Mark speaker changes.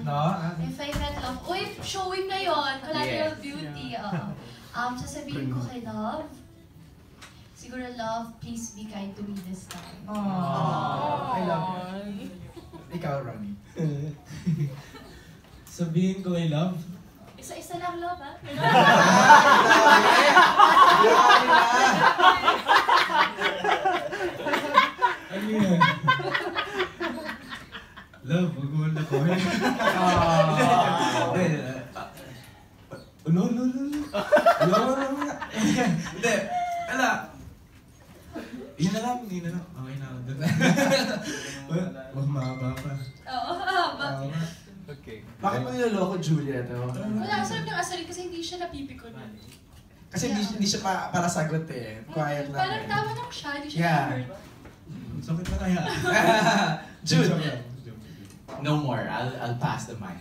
Speaker 1: No?
Speaker 2: If I met love. Uy, showing ngayon. Collateral beauty. Sasabihin ko kay love. Siguro love, please be kind to me this time.
Speaker 1: Aww. I love it. Ikaw, Ronnie.
Speaker 3: Sabihin ko kay love.
Speaker 2: Isa-isa lang love, ha?
Speaker 3: Ano yan? Love, wag mo na ko. No. Hindi, ala. Yun na lang. Okay na ako doon. Wag mahaba pa.
Speaker 2: Oo, bakit?
Speaker 4: Okay.
Speaker 1: Bakit mo niloloko, Juliet?
Speaker 2: Wala, sarap ng asarin kasi hindi siya napipikon.
Speaker 1: Kasi hindi siya para sagot eh. Quiet lang.
Speaker 2: Parang tawa lang siya, hindi siya
Speaker 1: Yeah.
Speaker 3: Sakit na kaya.
Speaker 1: Jude.
Speaker 4: No more. I'll pass the mic.